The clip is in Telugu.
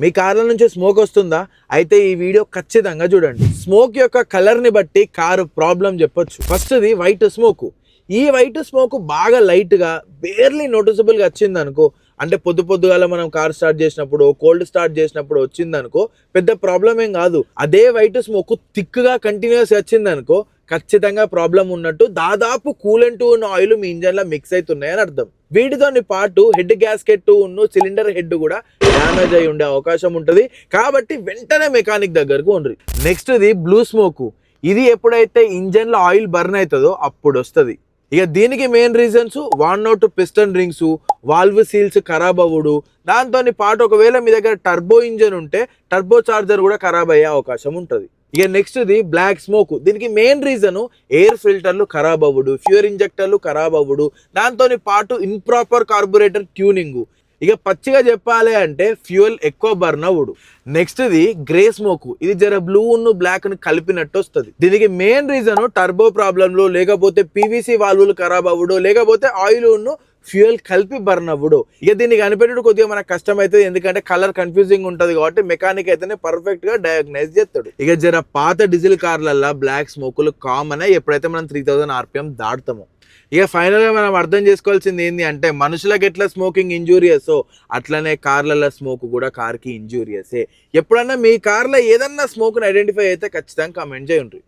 మీ కార్ల నుంచి స్మోక్ వస్తుందా? అయితే ఈ వీడియో ఖచ్చితంగా చూడండి. స్మోక్ యొక్క కలర్ని బట్టి కారు ప్రాబ్లం చెప్పొచ్చు. ఫస్ట్ది వైట్ స్మోక్. ఈ వైట్ స్మోక్ బాగా లైట్గా బేర్లీ నోటిసబుల్గా వచ్చింది అనుకో, అంటే పొద్దుగాల మనం కార్ స్టార్ట్ చేసినప్పుడు, కోల్డ్ స్టార్ట్ చేసినప్పుడు వచ్చింది అనుకో, పెద్ద ప్రాబ్లం ఏం కాదు. అదే వైట్ స్మోక్ థిక్గా కంటిన్యూస్ వచ్చింది అనుకో, ఖచ్చితంగా ప్రాబ్లం ఉన్నట్టు. దాదాపు కూలెంట్ ఉన్న ఆయిల్ మీ ఇంజన్ లో మిక్స్ అవుతున్నాయని అర్థం. వీటితోని పాటు హెడ్ గ్యాస్కెట్ సిలిండర్ హెడ్ కూడా డ్యామేజ్ అయి ఉండే అవకాశం ఉంటుంది. కాబట్టి వెంటనే మెకానిక్ దగ్గరకు ఉండ్రి. నెక్స్ట్ది బ్లూ స్మోక్. ఇది ఎప్పుడైతే ఇంజన్ లో ఆయిల్ బర్న్ అవుతుందో అప్పుడు వస్తుంది. ఇక దీనికి main reasons worn out piston rings, valve seals ఖరాబ్ అవ్వడు. దాంతో పాటు ఒకవేళ మీ దగ్గర టర్బో ఇంజన్ ఉంటే టర్బో చార్జర్ కూడా ఖరాబ్ అయ్యే అవకాశం ఉంటుంది. ఇక నెక్స్ట్ది బ్లాక్ స్మోక్. దీనికి మెయిన్ రీజన్ ఎయిర్ ఫిల్టర్లు ఖరాబ్ అవ్వడు, ఫ్యూయల్ ఇంజెక్టర్లు ఖరాబ్ అవ్వడు, దాంతో పాటు ఇంప్రాపర్ కార్బొరేటర్ ట్యూనింగ్. ఇక పచ్చిగా చెప్పాలి అంటే ఫ్యూయల్ ఎక్కువ బర్న్ అవ్వడు. నెక్స్ట్ది గ్రే స్మోక్. ఇది జర బ్లూ బ్లాక్ ని కలిపినట్టు వస్తుంది. దీనికి మెయిన్ రీజన్ టర్బో ప్రాబ్లంలు, లేకపోతే పీవీసీ వాల్వులు ఖరాబ్ అవ్వడు, లేకపోతే ఆయిల్ ఫ్యూయల్ కలిపి బర్న్ అవ్వడు. ఇక దీన్ని కనిపెట్టడం కొద్దిగా మనకు కష్టం అవుతుంది, ఎందుకంటే కలర్ కన్ఫ్యూజింగ్ ఉంటుంది. కాబట్టి మెకానిక్ అయితేనే పర్ఫెక్ట్ గా డయాగ్నైజ్ చేస్తాడు. ఇక జర పాత డీజిల్ కార్లల్లో బ్లాక్ స్మోకులు కామన్ ఎప్పుడైతే మనం 3000 RPM దాటుతామో. ఇక ఫైనల్గా మనం అర్థం చేసుకోవాల్సింది ఏంటి అంటే, మనుషులకు ఎట్లా స్మోకింగ్ ఇంజూరియసో అట్లనే కార్లలో స్మోక్ కూడా కార్కి ఇంజూరియసే. ఎప్పుడన్నా మీ కార్లో ఏదన్నా స్మోక్ని ఐడెంటిఫై అయితే ఖచ్చితంగా కామెంట్ చేయండి.